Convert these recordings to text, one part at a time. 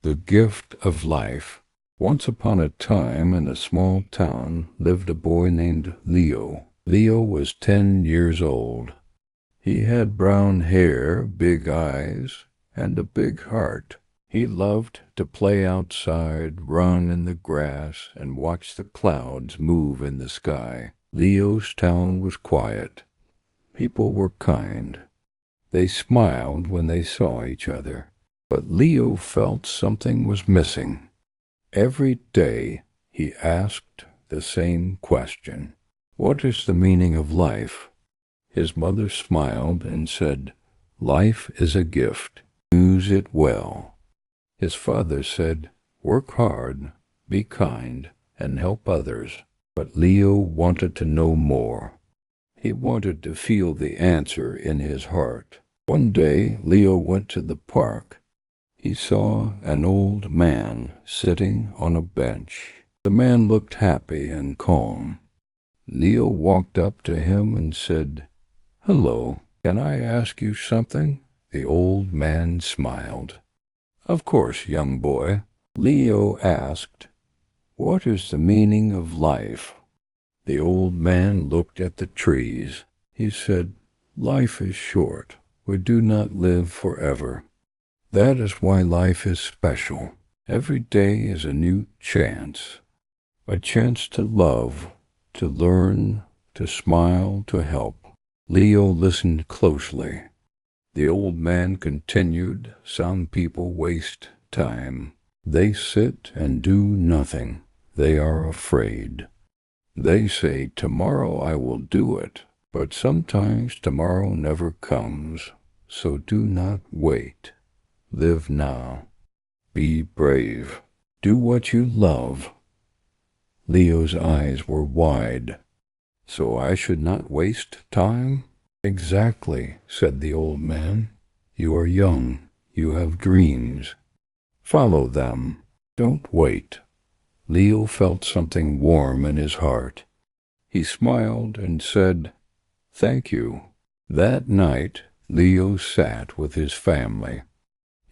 The gift of life. Once upon a time in a small town lived a boy named Leo. Leo was 10 years old. He had brown hair, big eyes, and a big heart. He loved to play outside, run in the grass, and watch the clouds move in the sky. Leo's town was quiet. People were kind. They smiled when they saw each other. But Leo felt something was missing. Every day he asked the same question. What is the meaning of life? His mother smiled and said, Life is a gift. Use it well. His father said, Work hard, be kind, and help others. But Leo wanted to know more. He wanted to feel the answer in his heart. One day Leo went to the park. He saw an old man sitting on a bench. The man looked happy and calm. Leo walked up to him and said, Hello, can I ask you something? The old man smiled. Of course, young boy. Leo asked, What is the meaning of life? The old man looked at the trees. He said, Life is short. We do not live forever. That is why life is special. Every day is a new chance. A chance to love, to learn, to smile, to help. Leo listened closely. The old man continued, Some people waste time. They sit and do nothing. They are afraid. They say, Tomorrow I will do it. But sometimes tomorrow never comes. So do not wait. Live now. Be brave. Do what you love. Leo's eyes were wide. So I should not waste time? Exactly, said the old man. You are young. You have dreams. Follow them. Don't wait. Leo felt something warm in his heart. He smiled and said, Thank you. That night, Leo sat with his family.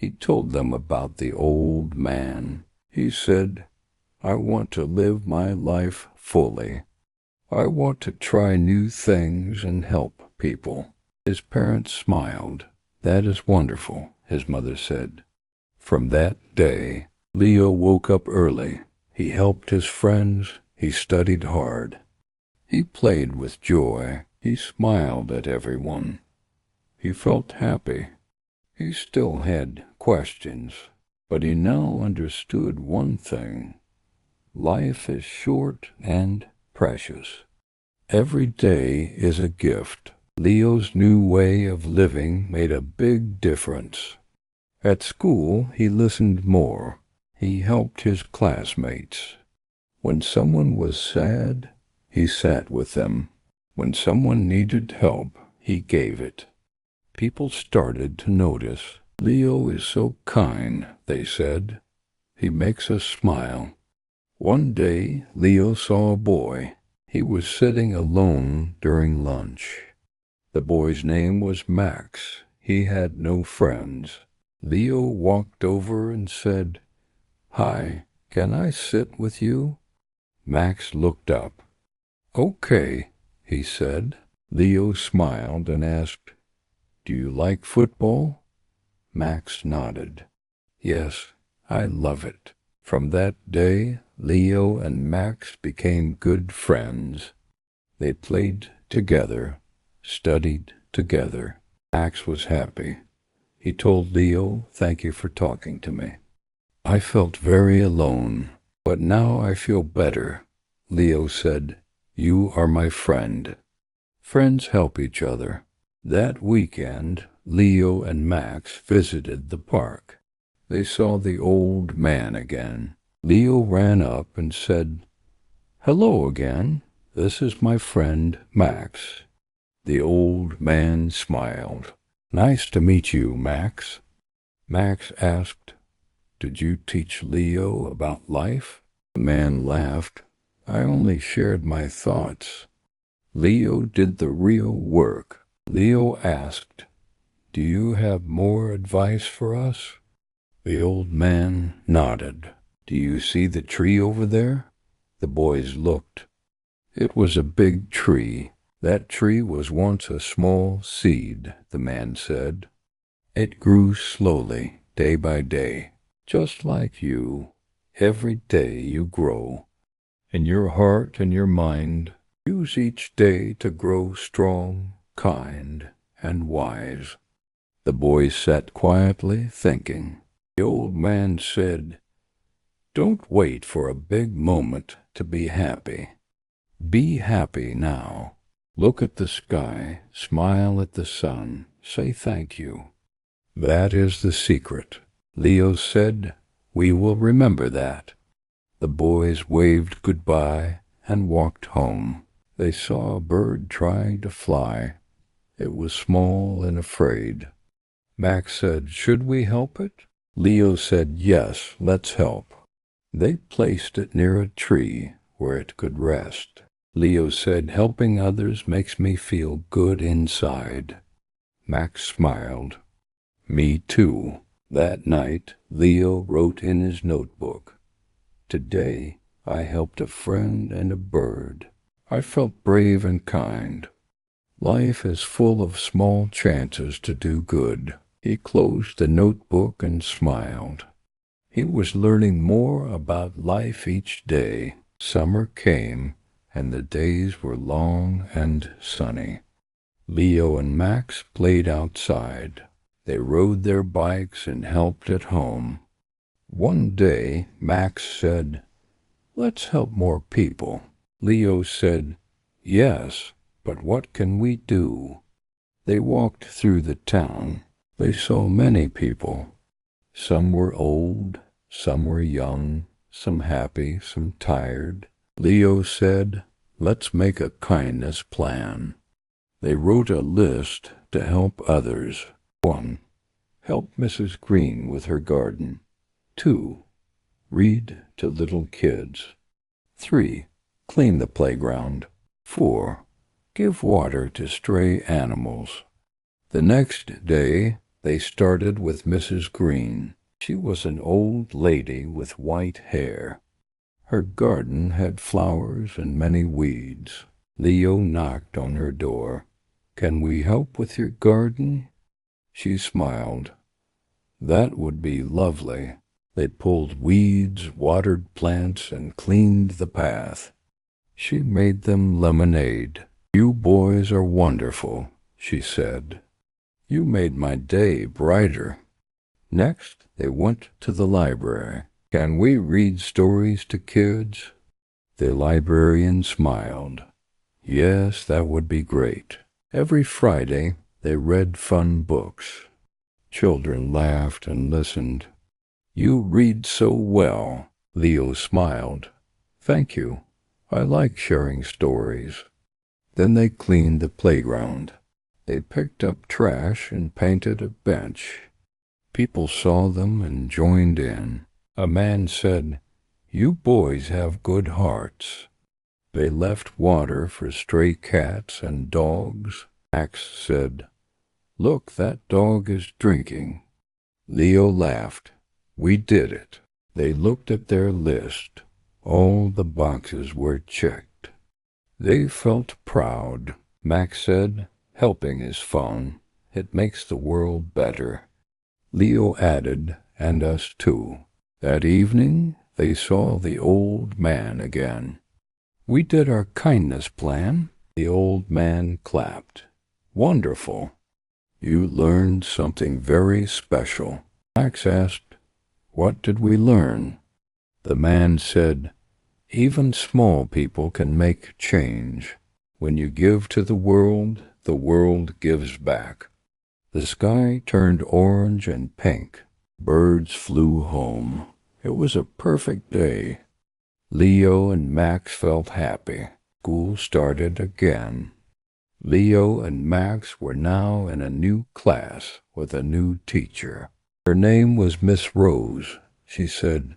He told them about the old man. He said, I want to live my life fully. I want to try new things and help people. His parents smiled. That is wonderful, his mother said. From that day, Leo woke up early. He helped his friends. He studied hard. He played with joy. He smiled at everyone. He felt happy. He still had questions, but he now understood one thing. Life is short and precious. Every day is a gift. Leo's new way of living made a big difference. At school, he listened more. He helped his classmates. When someone was sad, he sat with them. When someone needed help, he gave it. People started to notice. Leo is so kind, they said. He makes us smile. One day, Leo saw a boy. He was sitting alone during lunch. The boy's name was Max. He had no friends. Leo walked over and said, Hi, can I sit with you? Max looked up. Okay, he said. Leo smiled and asked, Do you like football? Max nodded. Yes, I love it. From that day, Leo and Max became good friends. They played together, studied together. Max was happy. He told Leo, Thank you for talking to me. I felt very alone, but now I feel better. Leo said, You are my friend. Friends help each other. That weekend, Leo and Max visited the park. They saw the old man again. Leo ran up and said, Hello again. This is my friend Max. The old man smiled. Nice to meet you, Max. Max asked, Did you teach Leo about life? The man laughed. I only shared my thoughts. Leo did the real work. Leo asked, Do you have more advice for us? The old man nodded. Do you see the tree over there? The boys looked. It was a big tree. That tree was once a small seed, the man said. It grew slowly, day by day, just like you. Every day you grow. In your heart and your mind, use each day to grow strong, kind, and wise. The boys sat quietly thinking. The old man said, Don't wait for a big moment to be happy. Be happy now. Look at the sky, smile at the sun, say thank you. That is the secret. Leo said, We will remember that. The boys waved goodbye and walked home. They saw a bird trying to fly. It was small and afraid. Max said, Should we help it? Leo said, Yes, let's help. They placed it near a tree where it could rest. Leo said, Helping others makes me feel good inside. Max smiled. Me too. That night, Leo wrote in his notebook, Today, I helped a friend and a bird. I felt brave and kind. Life is full of small chances to do good. He closed the notebook and smiled. He was learning more about life each day. Summer came, and the days were long and sunny. Leo and Max played outside. They rode their bikes and helped at home. One day, Max said, Let's help more people. Leo said, Yes, but what can we do? They walked through the town. They saw many people. Some were old, some were young, some happy, some tired. Leo said, Let's make a kindness plan. They wrote a list to help others. 1. Help Mrs. Green with her garden. 2. Read to little kids. 3. Clean the playground. 4. Give water to stray animals. The next day, they started with Mrs. Green. She was an old lady with white hair. Her garden had flowers and many weeds. Leo knocked on her door. Can we help with your garden? She smiled. That would be lovely. They pulled weeds, watered plants, and cleaned the path. She made them lemonade. You boys are wonderful, she said. You made my day brighter. Next, they went to the library. Can we read stories to kids? The librarian smiled. Yes, that would be great. Every Friday, they read fun books. Children laughed and listened. You read so well, Leo smiled. Thank you. I like sharing stories. Then they cleaned the playground. They picked up trash and painted a bench. People saw them and joined in. A man said, You boys have good hearts. They left water for stray cats and dogs. Max said, Look, that dog is drinking. Leo laughed. We did it. They looked at their list. All the boxes were checked. They felt proud. Max said, Helping is fun. It makes the world better. Leo added, And us too. That evening, they saw the old man again. We did our kindness plan. The old man clapped. Wonderful. You learned something very special. Max asked, What did we learn? The man said, Even small people can make change. When you give to the world gives back. The sky turned orange and pink. Birds flew home. It was a perfect day. Leo and Max felt happy. School started again. Leo and Max were now in a new class with a new teacher. Her name was Miss Rose. She said,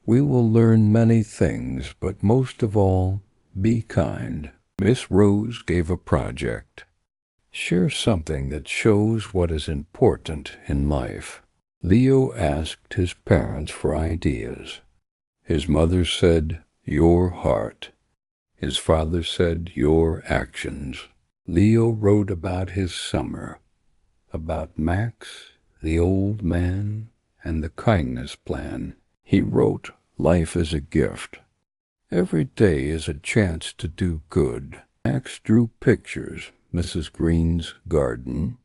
We will learn many things, but most of all, be kind. Miss Rose gave a project. Share something that shows what is important in life. Leo asked his parents for ideas. His mother said, "Your heart." His father said, "Your actions." Leo wrote about his summer, about Max, the old man, and the kindness plan. He wrote, "Life is a gift. Every day is a chance to do good." Max drew pictures, Mrs. Green's garden,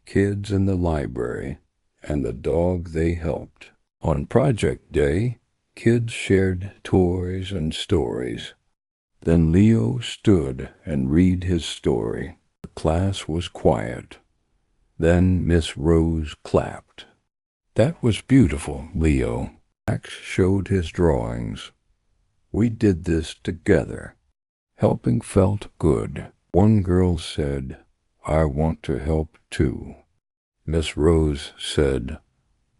kids in the library, and the dog they helped. On project day, kids shared toys and stories. Then Leo stood and read his story. The class was quiet. Then Miss Rose clapped. "That was beautiful, Leo." Max showed his drawings. "We did this together." Helping felt good. One girl said, "I want to help too." Miss Rose said,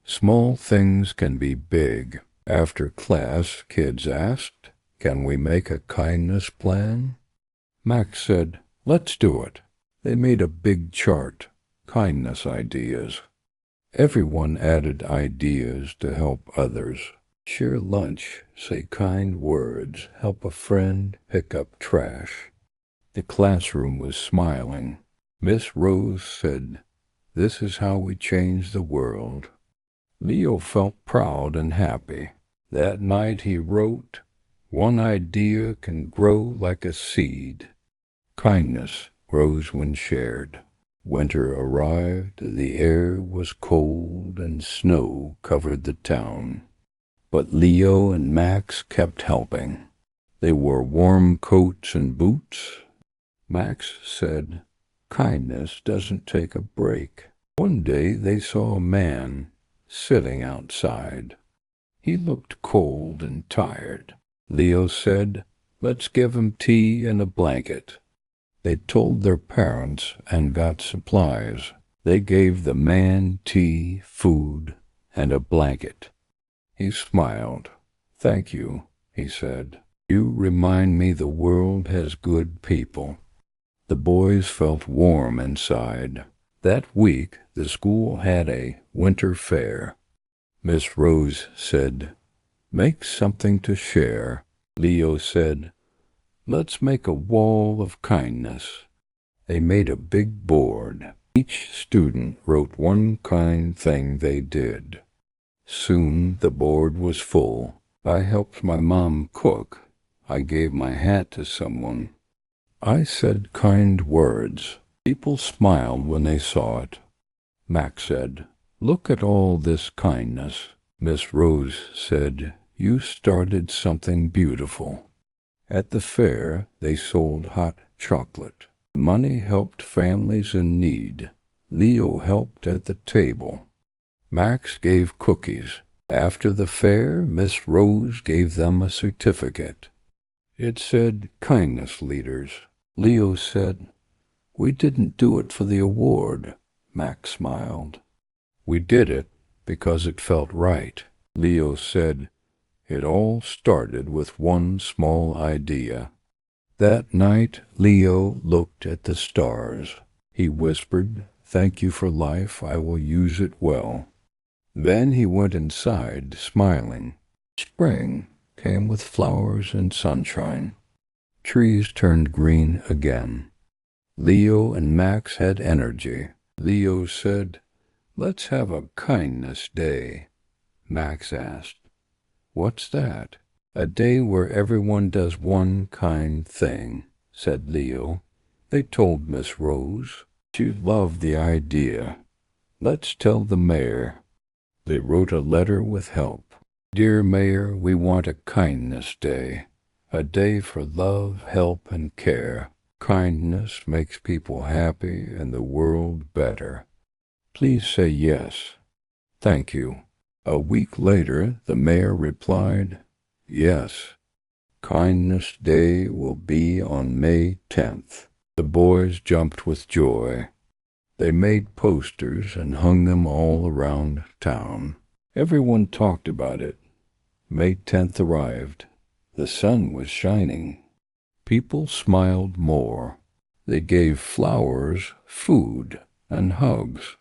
"Small things can be big." After class, kids asked, "Can we make a kindness plan?" Max said, "Let's do it." They made a big chart, kindness ideas. Everyone added ideas to help others. Share lunch, say kind words, help a friend pick up trash. The classroom was smiling. Miss Rose said, "This is how we change the world." Leo felt proud and happy. That night he wrote, "One idea can grow like a seed." Kindness grows when shared. Winter arrived, the air was cold, and snow covered the town. But Leo and Max kept helping. They wore warm coats and boots. Max said, "Kindness doesn't take a break." One day they saw a man sitting outside. He looked cold and tired. Leo said, "Let's give him tea and a blanket." They told their parents and got supplies. They gave the man tea, food, and a blanket. He smiled. "Thank you," he said. "You remind me the world has good people." The boys felt warm inside. That week, the school had a winter fair. Miss Rose said, "Make something to share." Leo said, "Let's make a wall of kindness." They made a big board. Each student wrote one kind thing they did. Soon the board was full. I helped my mom cook. I gave my hat to someone. I said kind words. People smiled when they saw it. Max said, "Look at all this kindness." Miss Rose said, "You started something beautiful." At the fair, they sold hot chocolate. Money helped families in need. Leo helped at the table. Max gave cookies. After the fair, Miss Rose gave them a certificate. It said, "Kindness Leaders." Leo said, "We didn't do it for the award." Max smiled. "We did it because it felt right." Leo said, "It all started with one small idea." That night, Leo looked at the stars. He whispered, "Thank you for life. I will use it well." Then he went inside, smiling. Spring came with flowers and sunshine. Trees turned green again. Leo and Max had energy. Leo said, "Let's have a kindness day." Max asked, "What's that?" "A day where everyone does one kind thing," said Leo. They told Miss Rose. She loved the idea. "Let's tell the mayor." They wrote a letter with help. "Dear Mayor, we want a kindness day. A day for love, help, and care. Kindness makes people happy and the world better. Please say yes. Thank you." A week later, the mayor replied, "Yes. Kindness Day will be on May 10th. The boys jumped with joy. They made posters and hung them all around town. Everyone talked about it. May 10th arrived. The sun was shining. People smiled more. They gave flowers, food, and hugs.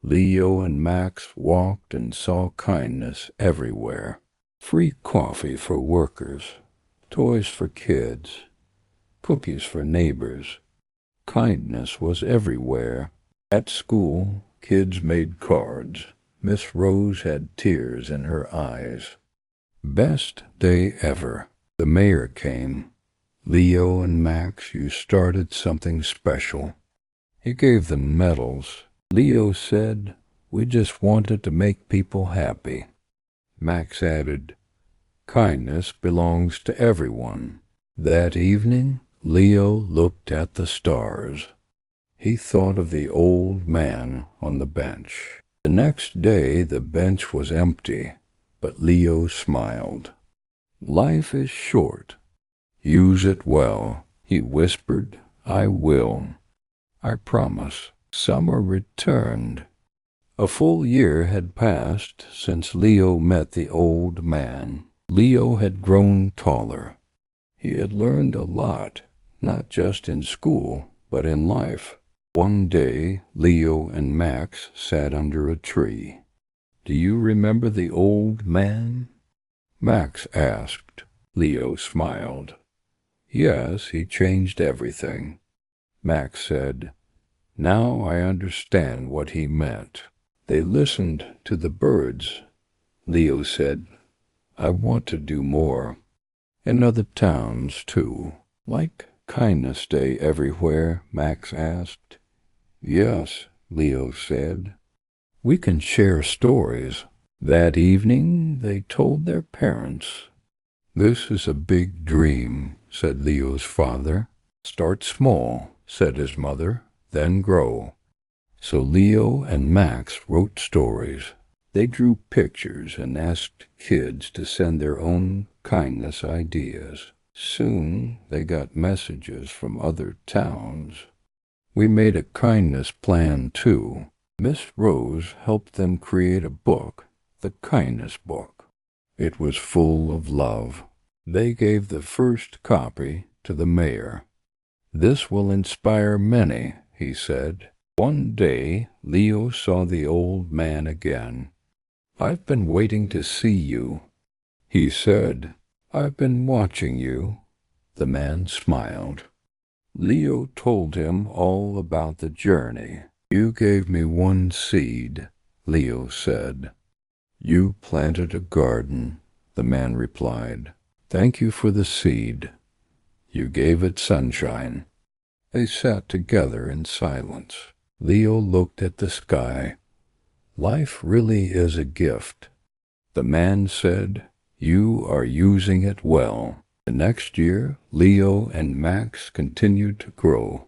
Leo and Max walked and saw kindness everywhere. Free coffee for workers, toys for kids, cookies for neighbors. Kindness was everywhere. At school, kids made cards. Miss Rose had tears in her eyes. Best day ever. The mayor came. Leo and Max, you started something special. He gave them medals. Leo said, we just wanted to make people happy. Max added, kindness belongs to everyone. That evening, Leo looked at the stars. He thought of the old man on the bench. The next day, the bench was empty, but Leo smiled. Life is short. Use it well. He whispered, I will. I promise. Summer returned. A full year had passed since Leo met the old man. Leo had grown taller. He had learned a lot, not just in school, but in life. One day, Leo and Max sat under a tree. Do you remember the old man? Max asked. Leo smiled. Yes, he changed everything. Max said, now I understand what he meant. They listened to the birds. Leo said, I want to do more. In other towns, too. Like Kindness Day everywhere, Max asked. Yes, Leo said. We can share stories. That evening, they told their parents. This is a big dream, said Leo's father. Start small, said his mother, then grow. So Leo and Max wrote stories. They drew pictures and asked kids to send their own kindness ideas. Soon they got messages from other towns. We made a kindness plan, too. Miss Rose helped them create a book, the Kindness Book. It was full of love. They gave the first copy to the mayor. This will inspire many, he said. One day, Leo saw the old man again. I've been waiting to see you. He said, I've been watching you. The man smiled. Leo told him all about the journey. You gave me one seed, Leo said. You planted a garden, the man replied. Thank you for the seed. You gave it sunshine. They sat together in silence. Leo looked at the sky. Life really is a gift. The man said, you are using it well. The next year, Leo and Max continued to grow.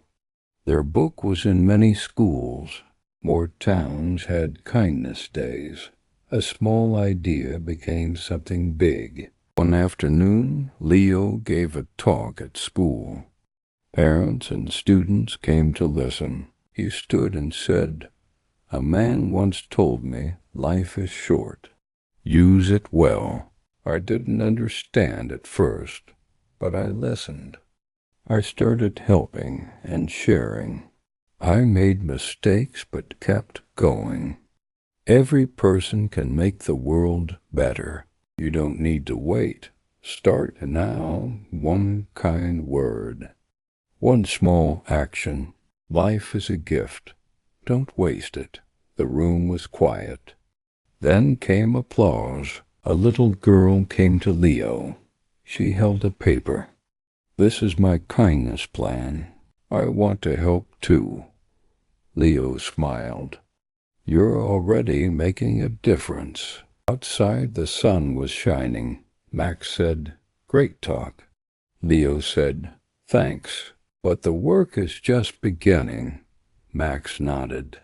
Their book was in many schools. More towns had kindness days. A small idea became something big. One afternoon, Leo gave a talk at school. Parents and students came to listen. He stood and said, a man once told me life is short. Use it well. I didn't understand at first, but I listened. I started helping and sharing. I made mistakes but kept going. Every person can make the world better. You don't need to wait. Start now. One kind word. One small action. Life is a gift. Don't waste it. The room was quiet. Then came applause. A little girl came to Leo. She held a paper. This is my kindness plan. I want to help too. Leo smiled. You're already making a difference. Outside the sun was shining. Max said, great talk. Leo said, thanks, but the work is just beginning. Max nodded.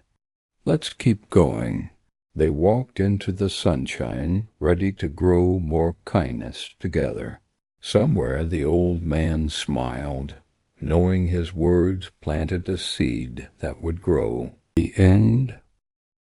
Let's keep going. They walked into the sunshine, ready to grow more kindness together. Somewhere the old man smiled, knowing his words planted a seed that would grow. The end